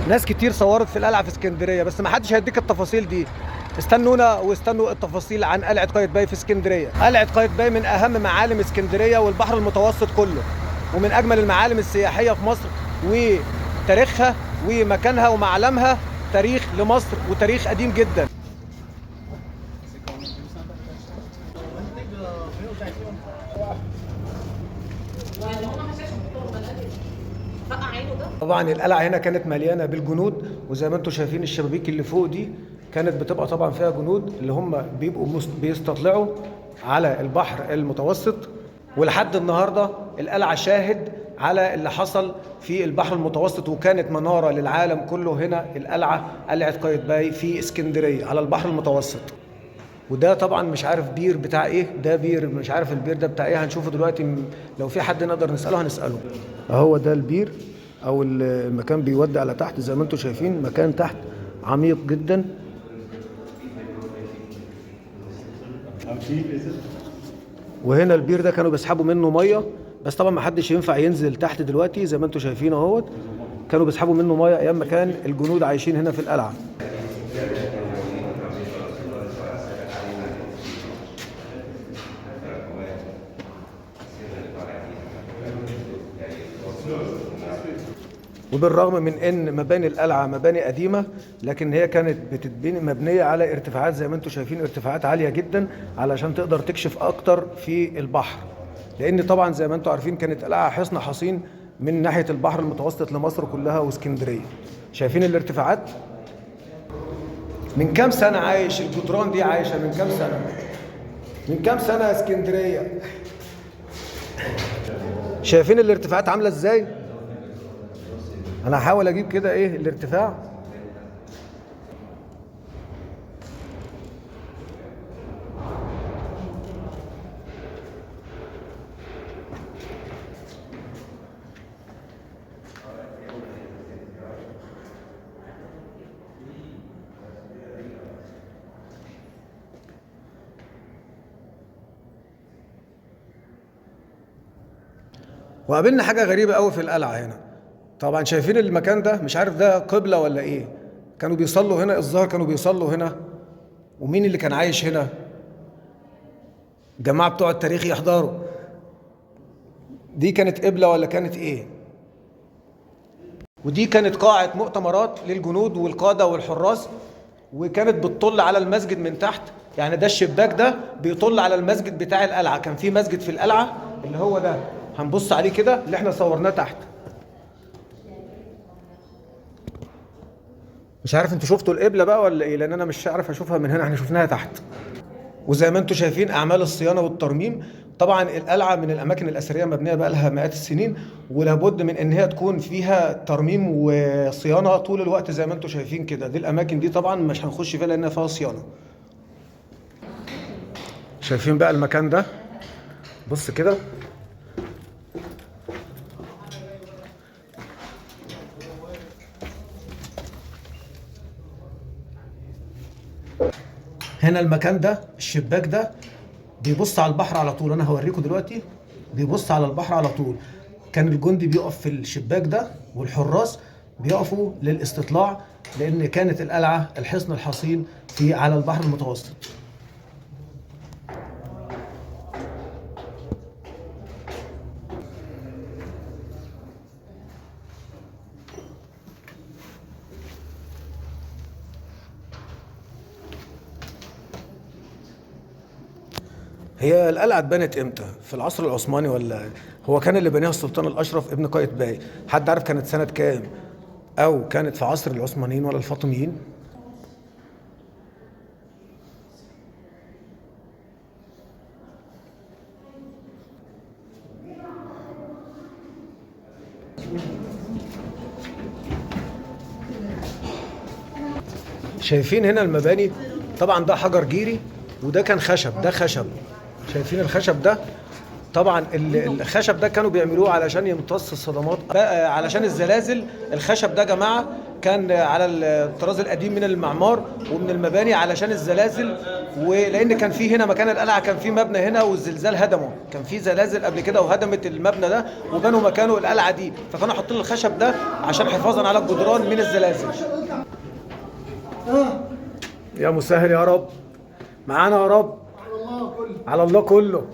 ناس كتير صورت في القلعه في اسكندريه، بس ما حدش هيديك التفاصيل دي. استنونا واستنوا التفاصيل عن قلعه قايتباي في اسكندريه. قلعه قايتباي من اهم معالم اسكندريه والبحر المتوسط كله، ومن اجمل المعالم السياحيه في مصر، وتاريخها ومكانها ومعلمها تاريخ لمصر وتاريخ قديم جدا. طبعا القلعه هنا كانت مليانه بالجنود، وزي ما انتم شايفين الشبابيك اللي فوق دي كانت بتبقى طبعا فيها جنود اللي هم بيبقوا بيستطلعوا على البحر المتوسط. ولحد النهارده القلعه شاهد على اللي حصل في البحر المتوسط، وكانت مناره للعالم كله. هنا القلعه، قلعه قايتباي في اسكندريه على البحر المتوسط. وده طبعا مش عارف بير بتاع ايه، ده بير مش عارف البير ده بتاع ايه، هنشوفه دلوقتي. لو في حد نقدر نساله هنساله. اهو ده البير او المكان بيودي على تحت، زي ما انتم شايفين مكان تحت عميق جدا. وهنا البير ده كانوا بيسحبوا منه ميه، بس طبعا ما حدش ينفع ينزل تحت دلوقتي. زي ما انتم شايفين اهوت كانوا بيسحبوا منه ميه ايام ما كان الجنود عايشين هنا في القلعه. وبالرغم من ان مباني القلعه مباني قديمه، لكن هي كانت بتتبني مبنيه على ارتفاعات زي ما انتم شايفين، ارتفاعات عاليه جدا علشان تقدر تكشف اكتر في البحر. لان طبعا زي ما انتم عارفين كانت القلعه حصن حصين من ناحيه البحر المتوسط لمصر كلها واسكندريه. شايفين الارتفاعات؟ من كام سنه عايش الجدران دي؟ عايشه من كام سنه؟ من كام سنه يا اسكندريه؟ شايفين الارتفاعات عامله ازاي؟ انا هحاول اجيب كده ايه الارتفاع. وقابلنا حاجه غريبه قوي في القلعه هنا. طبعا شايفين المكان ده؟ مش عارف ده قبلة ولا ايه. كانوا بيصلوا هنا، الظاهر كانوا بيصلوا هنا. ومين اللي كان عايش هنا؟ الجماعة بتوع التاريخ يحضروا. دي كانت قبلة ولا كانت ايه؟ ودي كانت قاعة مؤتمرات للجنود والقادة والحراس، وكانت بتطل على المسجد من تحت. يعني ده الشباك ده بيطل على المسجد بتاع القلعة. كان في مسجد في القلعة اللي هو ده، هنبص عليه كده اللي احنا صورناه تحت. مش عارف انتوا شفتوا القبله بقى ولا ايه، لان انا مش عارف اشوفها من هنا، احنا شفناها تحت. وزي ما انتوا شايفين اعمال الصيانه والترميم. طبعا القلعه من الاماكن الاثريه مبنيه بقى لها مئات السنين، ولابد من ان هي تكون فيها ترميم وصيانه طول الوقت. زي ما انتوا شايفين كده، دي الاماكن دي طبعا مش هنخش فيها لانها فيها صيانه. شايفين بقى المكان ده؟ بص كده. هنا المكان ده، الشباك ده بيبص على البحر على طول. انا هوريكم دلوقتي، بيبص على البحر على طول. كان الجندي بيقف في الشباك ده، والحراس بيقفوا للاستطلاع، لان كانت القلعه الحصن الحصين في على البحر المتوسط. هي القلعة اتبنت امتى؟ في العصر العثماني ولا هو كان اللي بناها السلطان الأشرف ابن قايتباي؟ حد عارف كانت سنة كام؟ أو كانت في عصر العثمانيين ولا الفاطميين؟ شايفين هنا المباني؟ طبعا ده حجر جيري، وده كان خشب، ده خشب. شايفين الخشب ده؟ طبعا الخشب ده كانوا بيعملوه علشان يمتص الصدمات، علشان الزلازل. الخشب ده يا جماعه كان على الطراز القديم من المعمار ومن المباني علشان الزلازل، ولان كان في هنا مكان القلعه كان في مبنى هنا والزلزال هدمه، كان في زلازل قبل كده وهدمت المبنى ده وبنوا مكانه القلعه دي، فكانوا حاطين الخشب ده عشان حفاظا على الجدران من الزلازل. يا مسهل يا رب، معانا يا رب، على الله كله.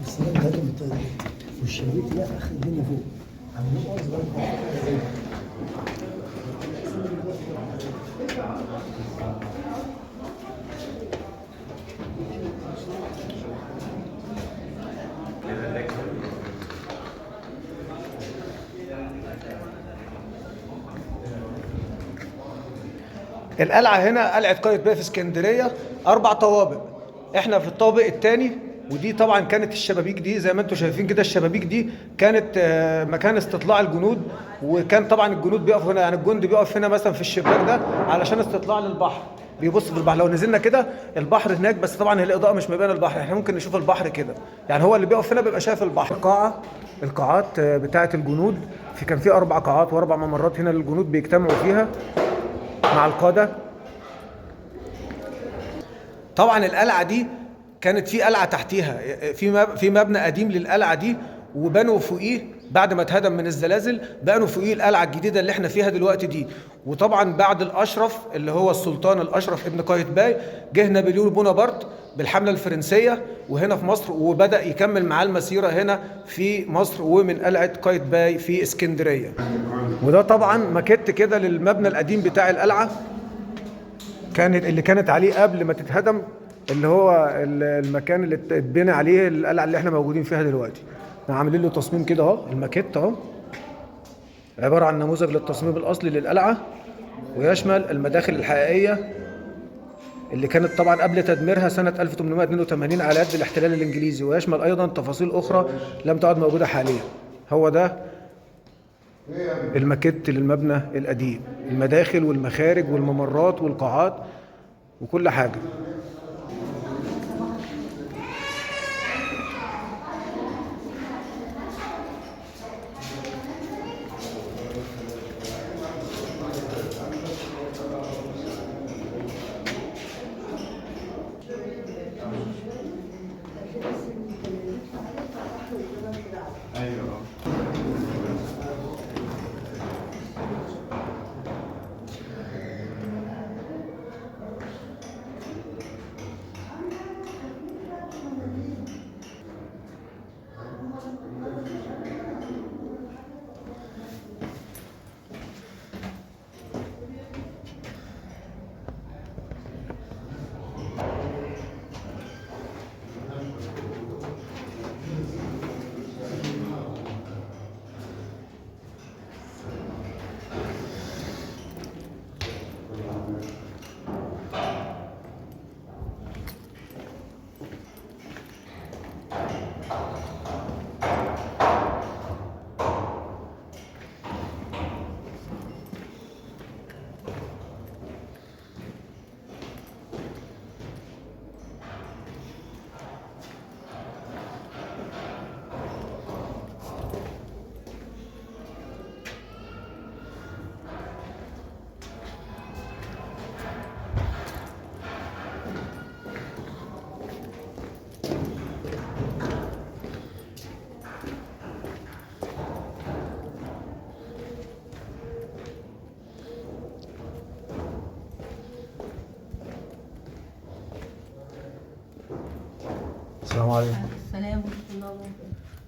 السلام هذا بالطريقة والشبابيك لا اخر الدنيا فوق عاملين اصغر. القلعه هنا قلعه قايتباي في اسكندريه 4 طوابق، احنا في الطابق الثاني، ودي طبعا كانت الشبابيك دي زي ما انتم شايفين كده، الشبابيك دي كانت مكان استطلاع الجنود، وكان طبعا الجنود بيقفوا هنا، يعني الجندي بيقف هنا مثلا في الشباك ده علشان استطلاع للبحر، بيبص في البحر. لو نزلنا كده البحر هناك، بس طبعا الاضاءه مش مبينه البحر، احنا ممكن نشوف البحر كده، يعني هو اللي بيقف هنا بيبقى شايف البحر. القاعات بتاعه الجنود، كان في 4 قاعات و4 ممرات هنا للجنود بيجتمعوا فيها مع القاده. طبعا القلعه دي كانت في قلعه تحتيها، في مبنى قديم للقلعه دي، وبنوا فوقيه بعد ما اتهدم من الزلازل، بنوا فوقيه القلعه الجديده اللي احنا فيها دلوقتي دي. وطبعا بعد الاشرف اللي هو السلطان الاشرف ابن قايتباي، جه نابليون بونابرت بالحمله الفرنسيه وهنا في مصر، وبدا يكمل معاه المسيره هنا في مصر ومن قلعه قايتباي في اسكندريه. وده طبعا ماكيت كده للمبنى القديم بتاع القلعه، اللي كانت عليه قبل ما تتهدم، اللي هو المكان اللي اتبنى عليه القلعه اللي احنا موجودين فيها دلوقتي. عاملين له تصميم كده اهو، الماكيت اهو عباره عن نموذج للتصميم الاصلي للقلعه، ويشمل المداخل الحقيقيه اللي كانت طبعا قبل تدميرها سنه 1882 على يد الاحتلال الانجليزي، ويشمل ايضا تفاصيل اخرى لم تعد موجوده حاليا. هو ده الماكيت للمبنى القديم، المداخل والمخارج والممرات والقاعات وكل حاجه. السلام عليكم. السلام ورحمة الله وبركاته.